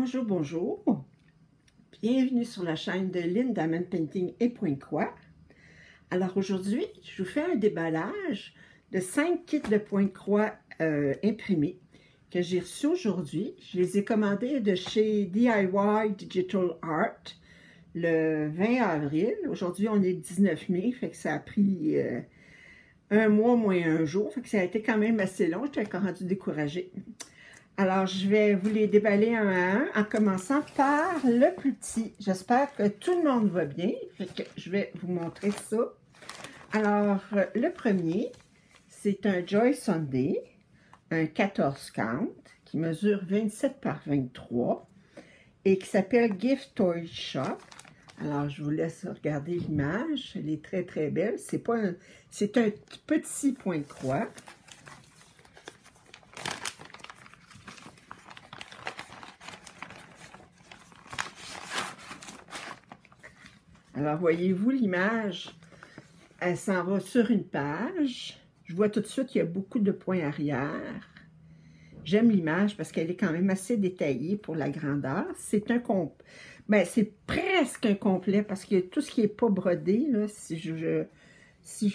Bonjour, bonjour. Bienvenue sur la chaîne de Lynn Diamond Painting et Pointe-Croix. Alors aujourd'hui, je vous fais un déballage de 5 kits de Pointe-Croix imprimés que j'ai reçus aujourd'hui. Je les ai commandés de chez DIY Digital Art le 20 avril. Aujourd'hui, on est le 19 mai, fait que ça a pris un mois moins un jour. Fait que ça a été quand même assez long. J'étais encore rendu découragée. Alors, je vais vous les déballer un à un en commençant par le plus petit. J'espère que tout le monde va bien. Fait que je vais vous montrer ça. Alors, le premier, c'est un Joy Sunday, un 14 count, qui mesure 27 par 23 et qui s'appelle Gift Toy Shop. Alors, je vous laisse regarder l'image. Elle est très, très belle. C'est un petit point de croix. Alors, voyez-vous l'image, elle s'en va sur une page. Je vois tout de suite qu'il y a beaucoup de points arrière. J'aime l'image parce qu'elle est quand même assez détaillée pour la grandeur. C'est c'est presque un complet parce que tout ce qui n'est pas brodé, là, si je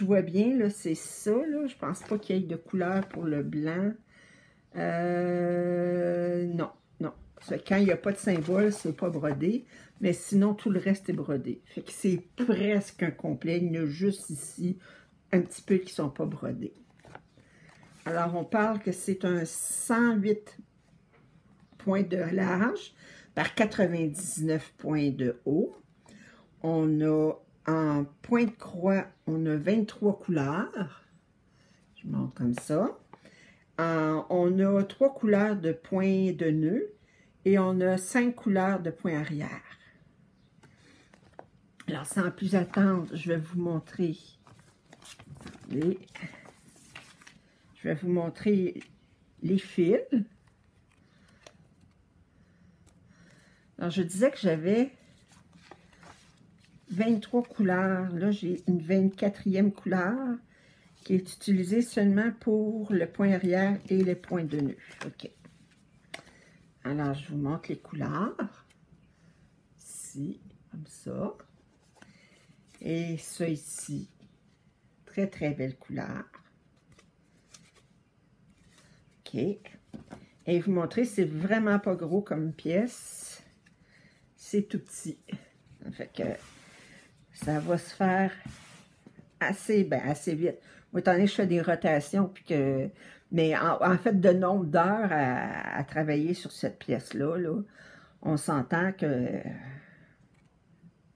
vois bien, là, c'est ça. Là. Je pense pas qu'il y ait de couleur pour le blanc. Non. Quand il n'y a pas de symbole, c'est pas brodé. Mais sinon, tout le reste est brodé. Fait que c'est presque un complet. Il y en a juste ici un petit peu qui ne sont pas brodés. Alors, on parle que c'est un 108 points de large par 99 points de haut. On a en point de croix, on a 23 couleurs. Je montre comme ça. On a 3 couleurs de points de nœud et on a 5 couleurs de points arrière. Alors, sans plus attendre, je vais vous montrer les fils. Alors, je disais que j'avais 23 couleurs. Là, j'ai une 24e couleur qui est utilisée seulement pour le point arrière et les points de nœud. OK. Alors, je vous montre les couleurs. Ici, comme ça. Et ça ici, très très belle couleur. OK. Et vous montrer, c'est vraiment pas gros comme pièce. C'est tout petit. Ça fait que ça va se faire assez vite. Moi, étant donné que je fais des rotations, mais en fait, de nombre d'heures à travailler sur cette pièce-là, là, on s'entend que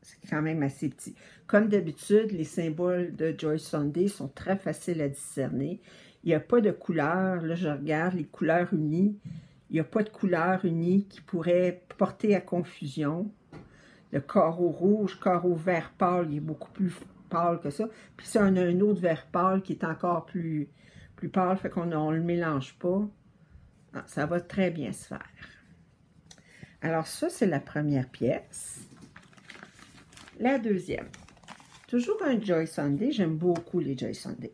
c'est quand même assez petit. Comme d'habitude, les symboles de Joy Sunday sont très faciles à discerner. Il n'y a pas de couleur. Là, je regarde les couleurs unies. Il n'y a pas de couleur unie qui pourrait porter à confusion. Le carreau rouge, carreau vert pâle, il est beaucoup plus pâle que ça. Puis ça, on a un autre vert pâle qui est encore plus pâle, fait qu'on ne le mélange pas. Ah, ça va très bien se faire. Alors ça, c'est la première pièce. La deuxième, toujours un Joy Sunday, j'aime beaucoup les Joy Sunday.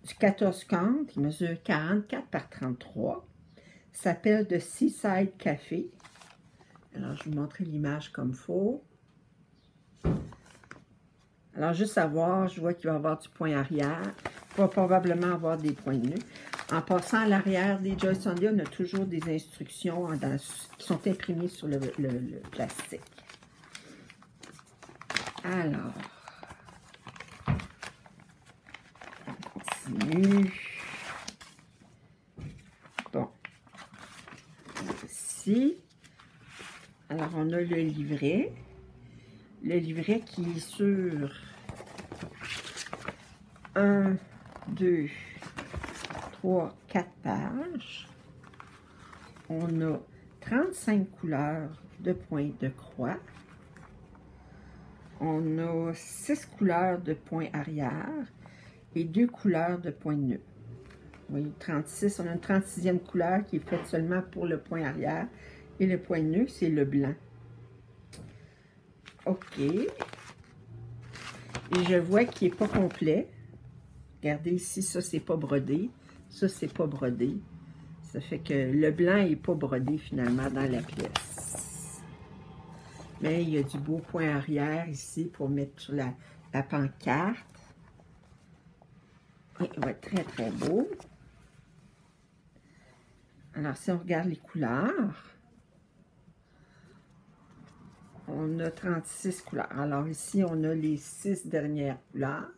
Du 14 count, il mesure 44 par 33, s'appelle The Seaside Café. Alors, je vais vous montrer l'image comme il faut. Alors, juste à voir, je vois qu'il va y avoir du point arrière. Il va probablement avoir des points de nœud. En passant à l'arrière des Joy Sunday, on a toujours des instructions qui sont imprimées sur le plastique. Alors, on continue. Bon, ici, alors on a le livret qui est sur 1, 2, 3, 4 pages. On a 35 couleurs de points de croix. On a 6 couleurs de points arrière et 2 couleurs de points de nœud. Oui, 36. On a une 36e couleur qui est faite seulement pour le point arrière. Et le point de nœud, c'est le blanc. OK. Et je vois qu'il n'est pas complet. Regardez ici, ça, c'est pas brodé. Ça, c'est pas brodé. Ça fait que le blanc n'est pas brodé finalement dans la pièce. Mais il y a du beau point arrière ici pour mettre sur la pancarte. Et il va être très, très beau. Alors, si on regarde les couleurs, on a 36 couleurs. Alors, ici, on a les 6 dernières couleurs.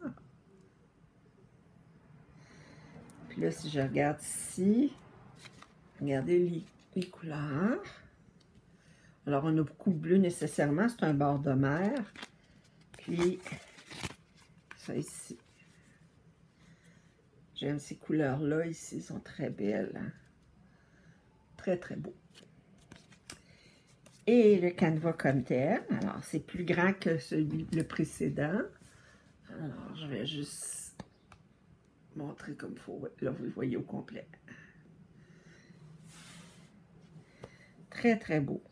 Puis là, si je regarde ici, regardez les couleurs. Alors, on a beaucoup de bleu nécessairement. C'est un bord de mer. Puis, ça ici. J'aime ces couleurs-là ici. Elles sont très belles. Hein? Très, très beau. Et le canevas comme tel. Alors, c'est plus grand que le précédent. Alors, je vais juste montrer comme il faut. Là, vous le voyez au complet. Très, très beau.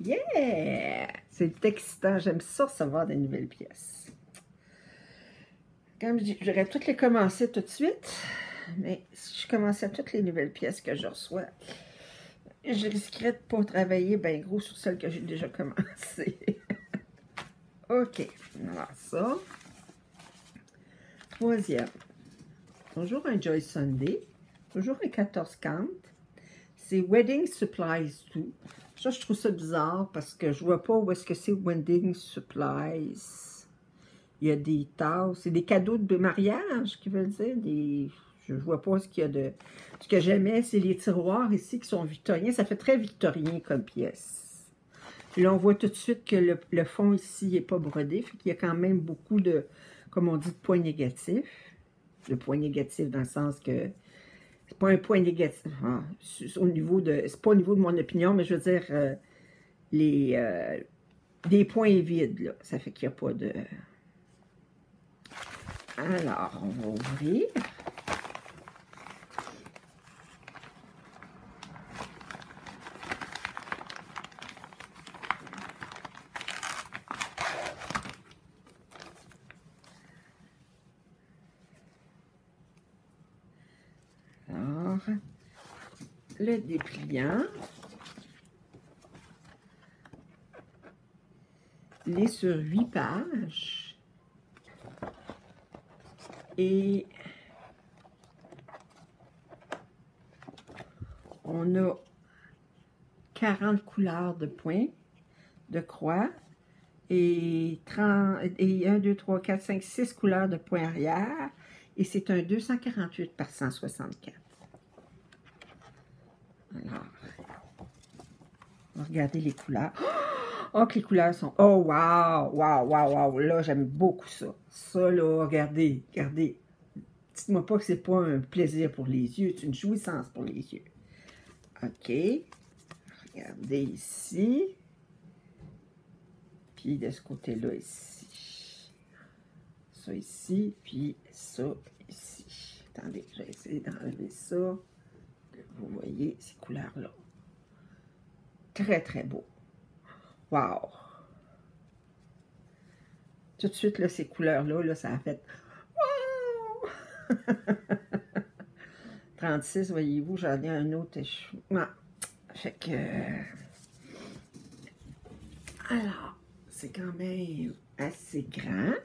Yeah! C'est excitant. J'aime ça recevoir des nouvelles pièces. Comme je dis, j'aurais toutes les commencer tout de suite. Mais si je commençais à toutes les nouvelles pièces que je reçois, je risquerais de ne pas travailler bien gros sur celles que j'ai déjà commencées. OK. Alors ça. Troisième. Toujours un Joy Sunday. Toujours un 14 count. C'est Wedding Supplies 2. Ça, je trouve ça bizarre parce que je vois pas où est-ce que c'est Wedding Supplies. Il y a des tasses. C'est des cadeaux de mariage, qui veulent dire. Je vois pas ce qu'il y a de... Ce que j'aimais, c'est les tiroirs ici qui sont victoriens. Ça fait très victorien comme pièce. Puis là, on voit tout de suite que le fond ici n'est pas brodé. Fait qu'il y a quand même beaucoup de, comme on dit, de points négatifs. Le point négatif dans le sens que c'est pas un point négatif. Hein, c'est pas au niveau de mon opinion, mais je veux dire, des points vides, là. Ça fait qu'il n'y a pas de... Alors, on va ouvrir. Alors, le dépliant. Il est sur 8 pages. Et on a 40 couleurs de points, de croix, et 1, 2, 3, 4, 5, 6 couleurs de points arrière. Et c'est un 248 par 164. Alors, regardez les couleurs. Oh, que les couleurs sont... Oh, wow! Wow, wow, wow! Là, j'aime beaucoup ça. Ça, là, regardez, regardez. Dites-moi pas que c'est pas un plaisir pour les yeux, c'est une jouissance pour les yeux. OK. Regardez ici. Puis de ce côté-là, ici. Ça ici, puis ça ici. Attendez, je vais essayer d'enlever ça. Vous voyez ces couleurs-là. Très, très beau. Wow! Tout de suite, là, ces couleurs-là, là, ça a fait... Wow! 36, voyez-vous, j'en ai un autre échou. Non. Fait que... Alors, c'est quand même assez grand.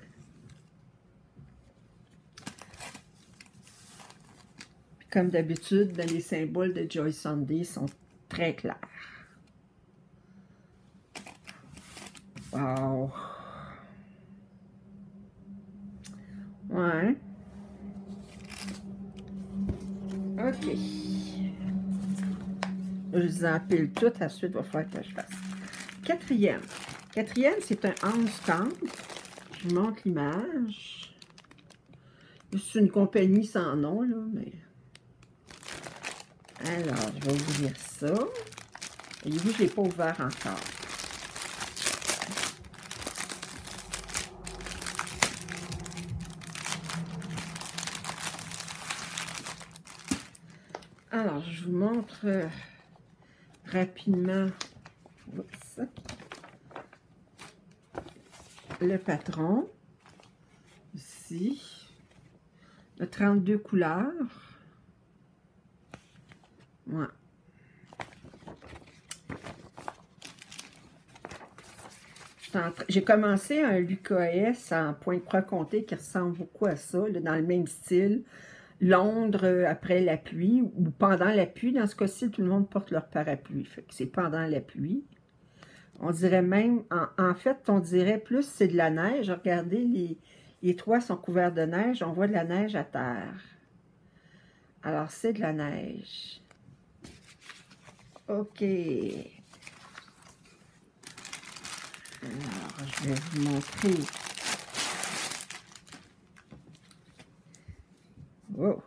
Puis comme d'habitude, ben, les symboles de Joy Sunday sont très clairs. Wow! Ouais. OK. Je les empile toutes, ensuite, il va falloir que je fasse. Quatrième. Quatrième, c'est un 11 count. Je vous montre l'image. C'est une compagnie sans nom, là, mais... Alors, je vais ouvrir ça. Voyez-vous, je ne l'ai pas ouvert encore. Alors, je vous montre rapidement le patron. Ici. De 32 couleurs. Ouais. J'ai commencé un l'UKS en point de croix comté qui ressemble beaucoup à ça, là, dans le même style. Londres après la pluie ou pendant la pluie. Dans ce cas-ci, tout le monde porte leur parapluie. Fait que c'est pendant la pluie. On dirait même, en fait, on dirait plus c'est de la neige. Regardez, les toits sont couverts de neige. On voit de la neige à terre. Alors, c'est de la neige. OK. Alors, je vais vous montrer. Wow.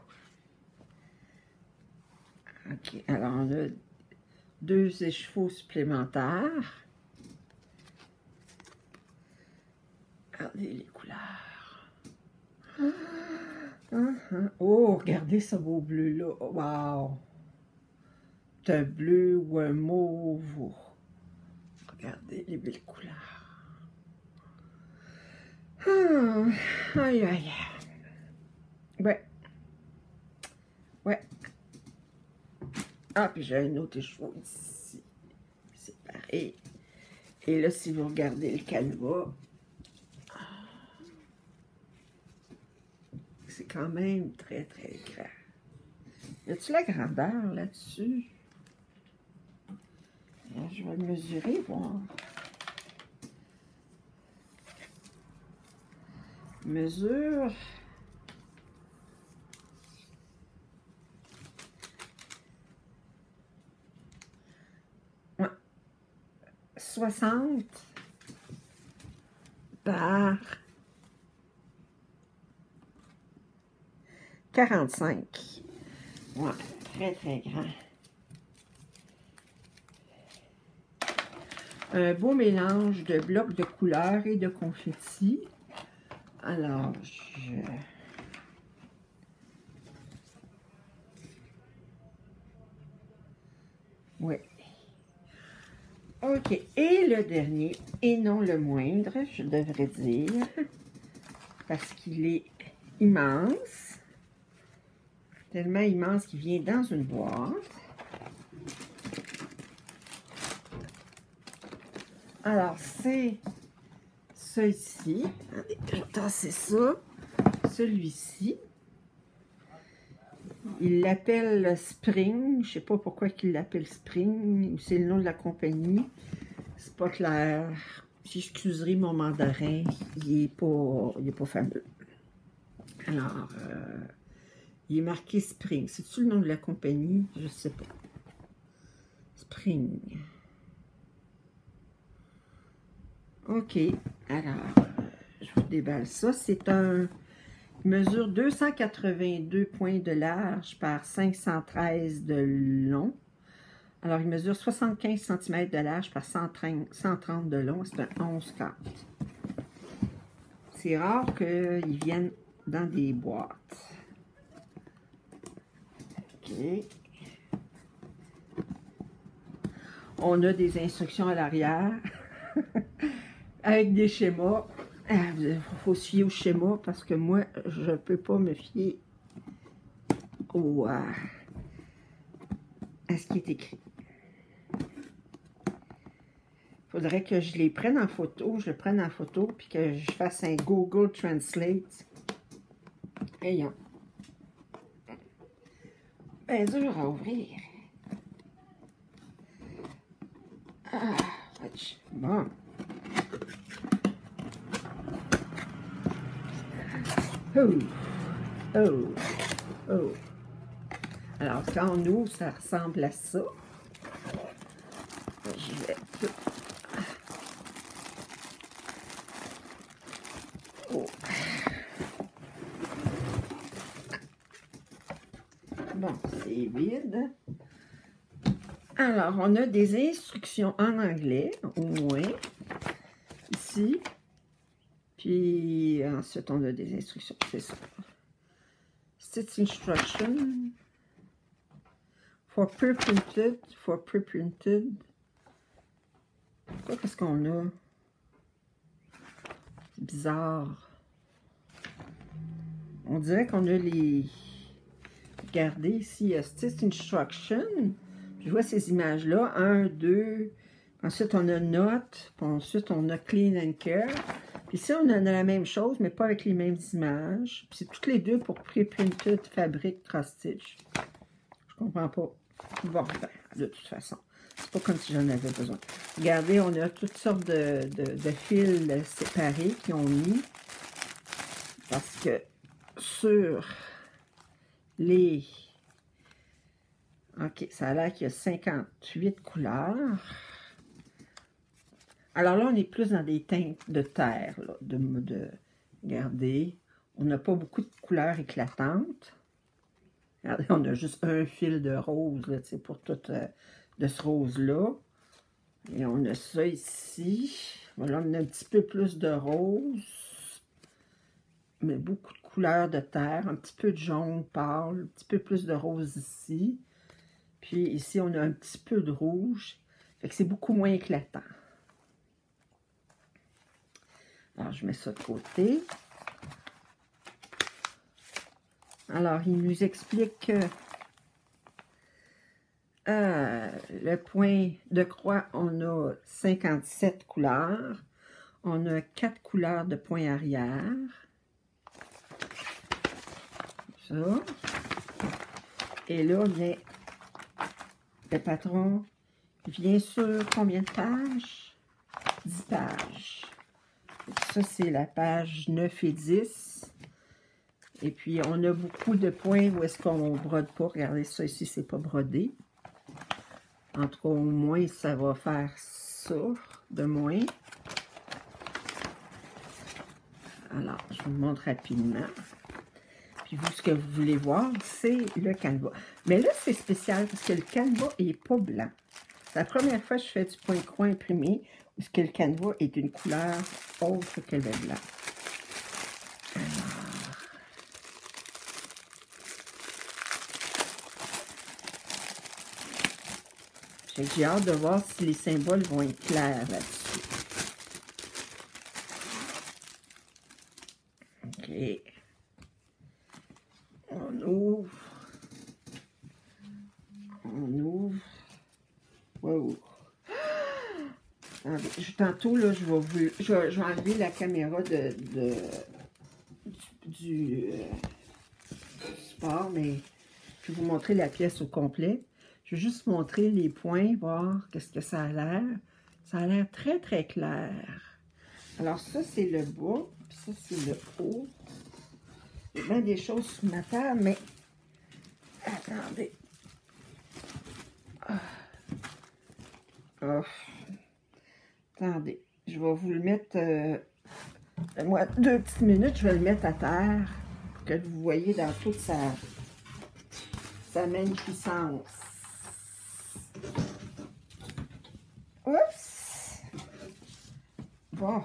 OK. Alors, on a 2 écheveaux supplémentaires. Regardez les couleurs. Oh, regardez ce beau bleu-là. Wow! C'est un bleu ou un mauve. Regardez les belles couleurs. Aïe, aïe. Ouais. Ouais. Ah, puis j'ai un autre écheveau ici. C'est pareil. Et là, si vous regardez le canevas, c'est quand même très, très grand. Y a-t-il la grandeur là-dessus? Je vais le mesurer, voir. Mesure. Ouais. 60 par 45. Ouais, très, très grand. Un beau mélange de blocs de couleurs et de confettis. Alors, oui. OK. Et le dernier, et non le moindre, je devrais dire, parce qu'il est immense. Tellement immense qu'il vient dans une boîte. Alors, c'est ça ici. Je vais tasser ça. Celui-ci. Il l'appelle Spring. Je ne sais pas pourquoi il l'appelle Spring. Ou c'est le nom de la compagnie. C'est pas clair. J'excuserai mon mandarin. Il n'est pas fameux. Alors, il est marqué Spring. C'est-tu le nom de la compagnie? Je ne sais pas. Spring. OK. Alors, je vous déballe ça. C'est un... Il mesure 282 points de large par 513 de long. Alors, il mesure 75 cm de large par 130 de long. C'est un 11 quarts. C'est rare qu'ils viennent dans des boîtes. OK. On a des instructions à l'arrière. Avec des schémas. Il faut se fier au schéma parce que moi, je ne peux pas me fier à ce qui est écrit. Il faudrait que je les prenne en photo, je le prenne en photo, puis que je fasse un Google Translate. Ayons. Ben dur à ouvrir. Ah, bon. Oh, oh, oh. Alors, quand on ouvre, ça ressemble à ça. Je vais tout... Oh. Bon, c'est vide. Alors, on a des instructions en anglais, au moins, ici. Puis, ensuite, on a des instructions, c'est ça. Stitch instruction. For pre-printed. Qu'est-ce qu'on a? C'est bizarre. On dirait qu'on a les... Regardez ici, il y a Stitch instruction. Je vois ces images-là. 1, 2, Ensuite, on a Note. Puis ensuite, on a Clean and Care. Puis ici, on a la même chose, mais pas avec les mêmes images. Puis c'est toutes les deux pour Pre-Printed Fabric Cross Stitch. Je comprends pas. On va refaire, de toute façon. C'est pas comme si j'en avais besoin. Regardez, on a toutes sortes de fils séparés qui ont mis. Parce que sur les... OK, ça a l'air qu'il y a 58 couleurs. Alors là, on est plus dans des teintes de terre. Là, regardez, on n'a pas beaucoup de couleurs éclatantes. Regardez, on a juste un fil de rose là, pour tout de ce rose-là. Et on a ça ici. Voilà, on a un petit peu plus de rose. Mais beaucoup de couleurs de terre. Un petit peu de jaune pâle. Un petit peu plus de rose ici. Puis ici, on a un petit peu de rouge. Fait que c'est beaucoup moins éclatant. Alors, je mets ça de côté. Alors, il nous explique que le point de croix, on a 57 couleurs. On a 4 couleurs de point arrière. Ça. Et là, vient le patron. Vient sur combien de pages? 10 pages. Ça, c'est la page 9 et 10. Et puis, on a beaucoup de points où est-ce qu'on ne brode pas. Regardez ça ici, c'est pas brodé. En tout cas, au moins, ça va faire ça de moins. Alors, je vous montre rapidement. Puis vous, ce que vous voulez voir, c'est le canevas. Mais là, c'est spécial parce que le canevas n'est pas blanc. C'est la première fois que je fais du point croix imprimé où ce que le canevas est d'une couleur autre que le blanc. J'ai hâte de voir si les symboles vont être clairs là-dessus. OK. On ouvre. On ouvre. Wow. Attendez, tantôt, là, je vais enlever la caméra du support, mais je vais vous montrer la pièce au complet. Je vais juste montrer les points, voir qu'est-ce que ça a l'air. Ça a l'air très, très clair. Alors, ça, c'est le bas, puis ça, c'est le haut. Il y a bien des choses sur ma table, mais... Attendez. Oh. Attendez, je vais vous le mettre... moi, 2 petites minutes, je vais le mettre à terre pour que vous voyez dans toute sa magnificence. Oups! Bon.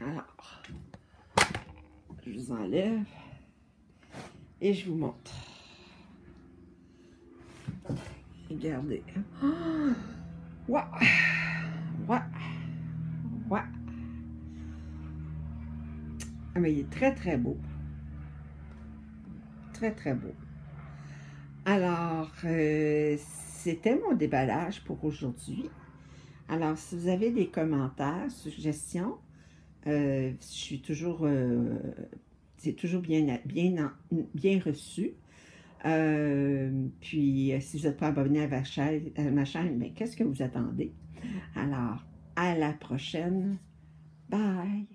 Alors, je vous enlève et je vous montre. Regardez. Waouh! Waouh! Waouh! Ah, mais il est très, très beau. Très, très beau. Alors, c'était mon déballage pour aujourd'hui. Alors, si vous avez des commentaires, suggestions, je suis toujours, c'est toujours bien reçu. Puis, si vous n'êtes pas abonné à ma chaîne, mais qu'est-ce que vous attendez? Alors, à la prochaine. Bye!